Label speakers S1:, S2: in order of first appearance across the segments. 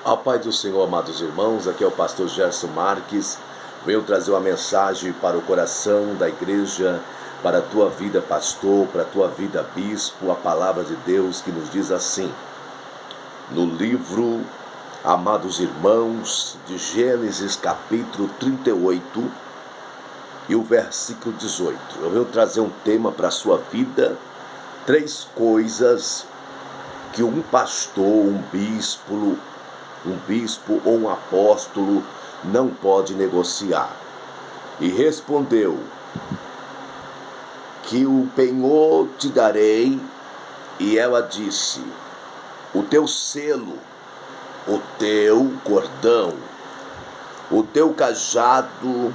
S1: A paz do Senhor, amados irmãos, aqui é o pastor Gerson Marques. Venho trazer uma mensagem para o coração da igreja, para a tua vida, pastor, para a tua vida, bispo, a palavra de Deus que nos diz assim, no livro, amados irmãos, de Gênesis capítulo 38 e o versículo 18. Eu venho trazer um tema para a sua vida, 3 coisas que um pastor, um bispo ou um apóstolo não pode negociar. E respondeu, que o penhor te darei, e ela disse, o teu selo, o teu cordão, o teu cajado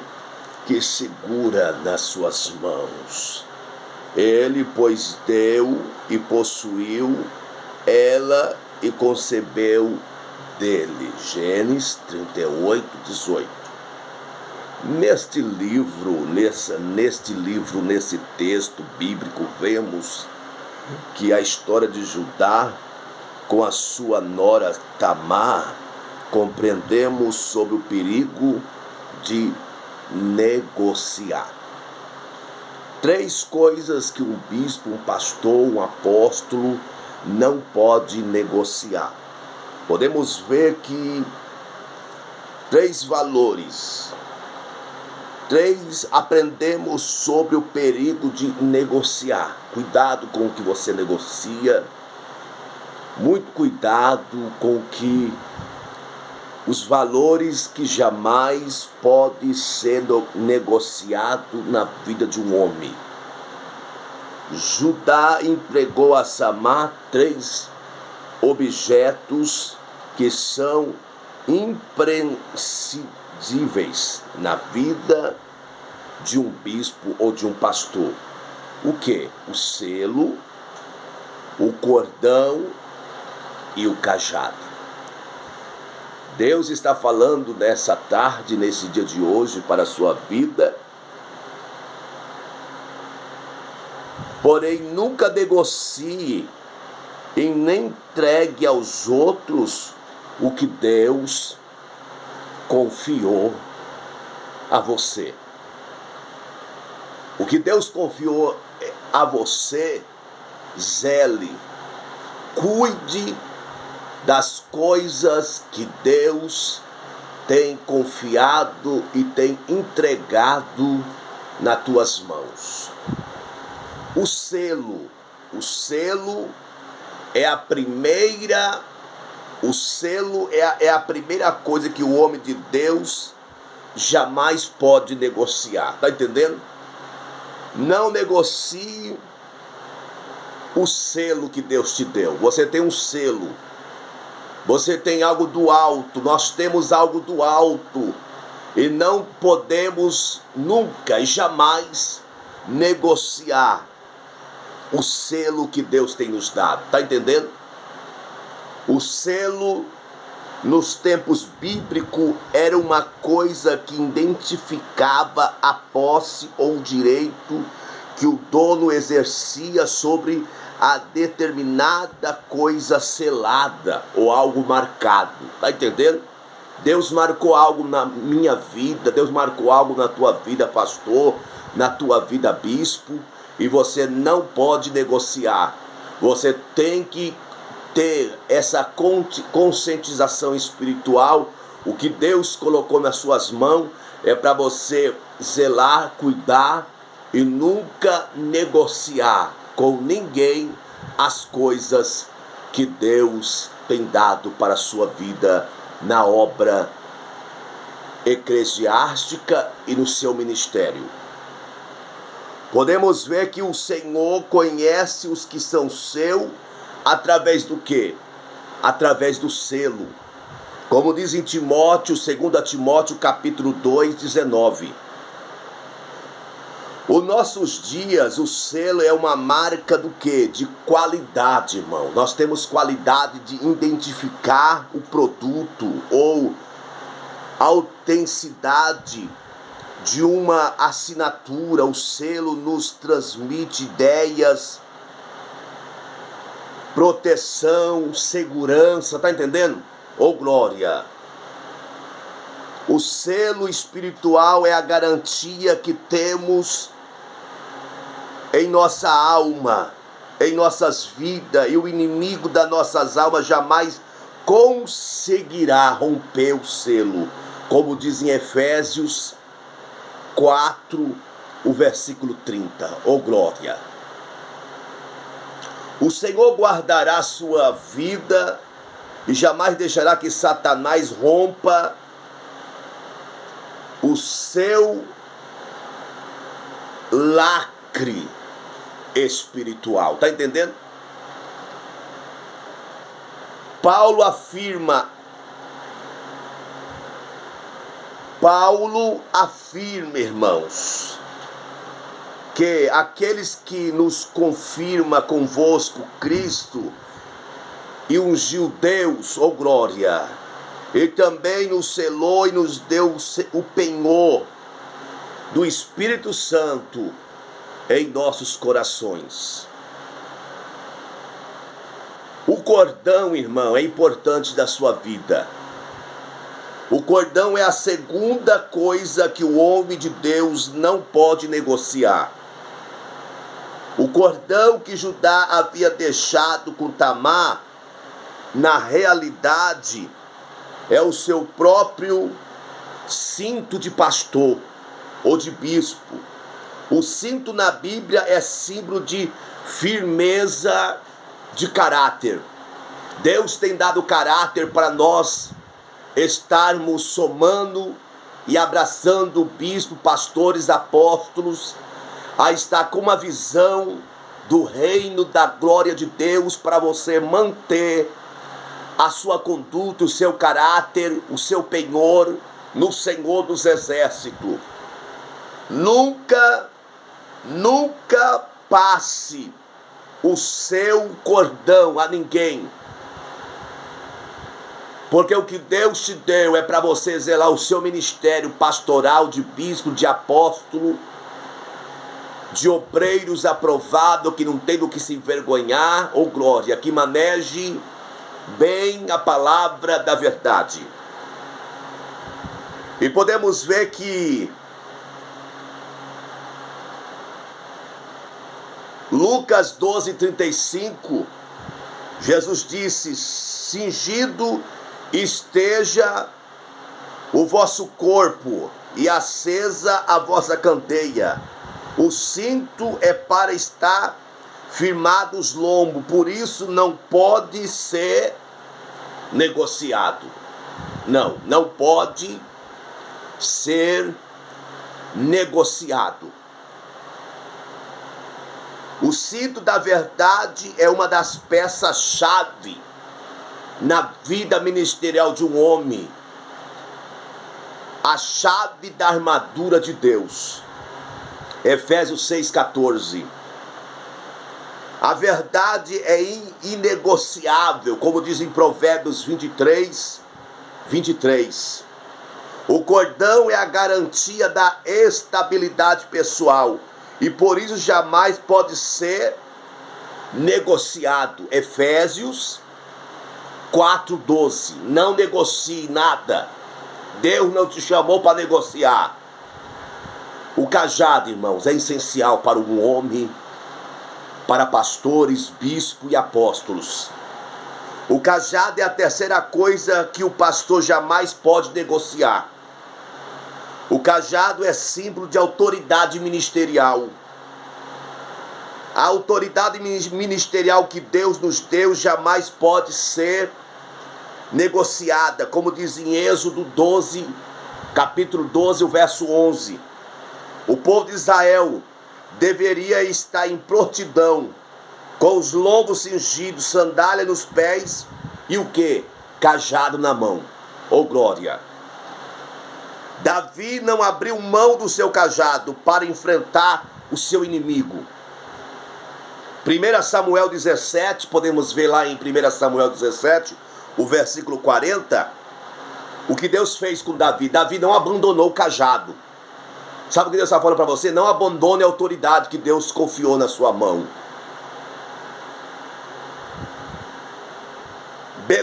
S1: que segura nas suas mãos. Ele, pois, deu e possuiu ela e concebeu dele. Gênesis 38, 18. Neste texto bíblico, vemos que a história de Judá com a sua nora Tamar, compreendemos sobre o perigo de negociar. 3 coisas que um bispo, um pastor, um apóstolo não pode negociar. Podemos ver que 3 valores. 3, aprendemos sobre o perigo de negociar. Cuidado com o que você negocia. Muito cuidado com que os valores que jamais podem ser negociados na vida de um homem. Judá entregou a Tamar 3 objetos que são imprescindíveis na vida de um bispo ou de um pastor. O que? O selo, o cordão e o cajado. Deus está falando nessa tarde, nesse dia de hoje, para a sua vida. Porém, nunca negocie e nem entregue aos outros o que Deus confiou a você. O que Deus confiou a você, zele, cuide das coisas que Deus tem confiado e tem entregado nas tuas mãos. O selo é a primeira coisa que o homem de Deus jamais pode negociar. Tá entendendo? Não negocie o selo que Deus te deu. Você tem um selo. Você tem algo do alto. Nós temos algo do alto. E não podemos nunca e jamais negociar o selo que Deus tem nos dado. Tá entendendo? O selo, nos tempos bíblicos, era uma coisa que identificava a posse ou o direito que o dono exercia sobre a determinada coisa selada ou algo marcado. Tá entendendo? Deus marcou algo na minha vida, Deus marcou algo na tua vida, pastor, na tua vida, bispo, e você não pode negociar. Você tem que ter essa conscientização espiritual. O que Deus colocou nas suas mãos é para você zelar, cuidar e nunca negociar com ninguém as coisas que Deus tem dado para a sua vida na obra eclesiástica e no seu ministério. Podemos ver que o Senhor conhece os que são seus através do quê? Através do selo. Como diz em Timóteo, 2 Timóteo capítulo 2, 19. Os nossos dias, o selo é uma marca do quê? De qualidade, irmão. Nós temos qualidade de identificar o produto ou autenticidade de uma assinatura. O selo nos transmite ideias, proteção, segurança, tá entendendo? Oh glória! O selo espiritual é a garantia que temos em nossa alma, em nossas vidas, e o inimigo das nossas almas jamais conseguirá romper o selo, como diz em Efésios 4, o versículo 30. Oh glória! O Senhor guardará a sua vida e jamais deixará que Satanás rompa o seu lacre espiritual. Está entendendo? Paulo afirma, irmãos, que aqueles que nos confirma convosco Cristo e ungiu Deus, oh glória, e também nos selou e nos deu o penhor do Espírito Santo em nossos corações. O cordão, irmão, é importante da sua vida. O cordão é a segunda coisa que o homem de Deus não pode negociar. O cordão que Judá havia deixado com Tamar, na realidade, é o seu próprio cinto de pastor ou de bispo. O cinto na Bíblia é símbolo de firmeza de caráter. Deus tem dado caráter para nós estarmos somando e abraçando bispo, pastores, apóstolos, a estar com uma visão do reino da glória de Deus para você manter a sua conduta, o seu caráter, o seu penhor no Senhor dos Exércitos. Nunca passe o seu cordão a ninguém. Porque o que Deus te deu é para você zelar o seu ministério pastoral, de bispo, de apóstolo, de obreiros aprovado, que não tem do que se envergonhar, ou glória, que maneje bem a palavra da verdade. E podemos ver que Lucas 12:35, Jesus disse: cingido esteja o vosso corpo e acesa a vossa candeia. O cinto é para estar firmado os lombos, por isso não pode ser negociado. Não pode ser negociado. O cinto da verdade é uma das peças-chave na vida ministerial de um homem. A chave da armadura de Deus. Efésios 6,14. A verdade é inegociável, como diz em Provérbios 23. O cordão é a garantia da estabilidade pessoal e por isso jamais pode ser negociado. Efésios 4:12. Não negocie nada. Deus não te chamou para negociar. O cajado, irmãos, é essencial para um homem, para pastores, bispos e apóstolos. O cajado é a terceira coisa que o pastor jamais pode negociar. O cajado é símbolo de autoridade ministerial. A autoridade ministerial que Deus nos deu jamais pode ser negociada, como diz em Êxodo 12, capítulo 12, o verso 11. O povo de Israel deveria estar em prontidão, com os lombos cingidos, sandália nos pés e o que? Cajado na mão. Oh glória! Davi não abriu mão do seu cajado para enfrentar o seu inimigo. 1 Samuel 17, podemos ver lá em 1 Samuel 17, o versículo 40, o que Deus fez com Davi. Davi não abandonou o cajado. Sabe o que Deus está falando para você? Não abandone a autoridade que Deus confiou na sua mão.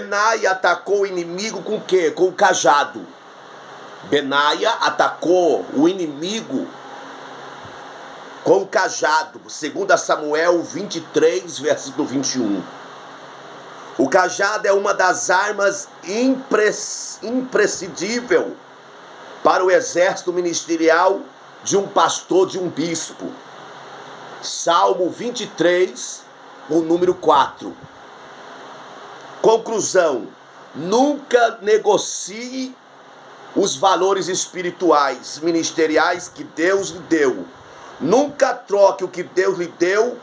S1: Benaia atacou o inimigo com o quê? Com o cajado. Benaia atacou o inimigo com o cajado. 2 Samuel 23, versículo 21. O cajado é uma das armas imprescindível para o exército ministerial de um pastor, de um bispo. Salmo 23, o número 4. Conclusão: nunca negocie os valores espirituais, ministeriais que Deus lhe deu. Nunca troque o que Deus lhe deu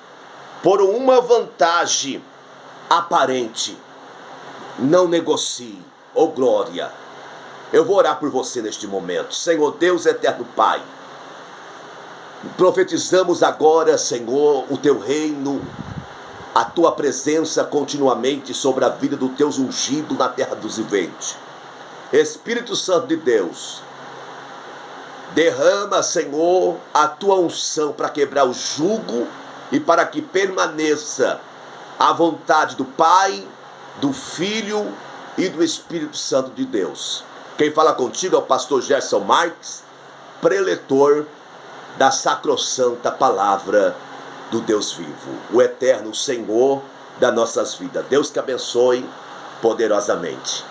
S1: por uma vantagem aparente. Não negocie. Oh glória! Eu vou orar por você neste momento. Senhor Deus eterno Pai, profetizamos agora, Senhor, o teu reino, a tua presença continuamente sobre a vida dos teus ungidos na terra dos viventes. Espírito Santo de Deus, derrama, Senhor, a tua unção para quebrar o jugo e para que permaneça a vontade do Pai, do Filho e do Espírito Santo de Deus. Quem fala contigo é o pastor Gerson Marques, preletor da sacrossanta palavra do Deus vivo, o eterno Senhor das nossas vidas. Deus que abençoe poderosamente.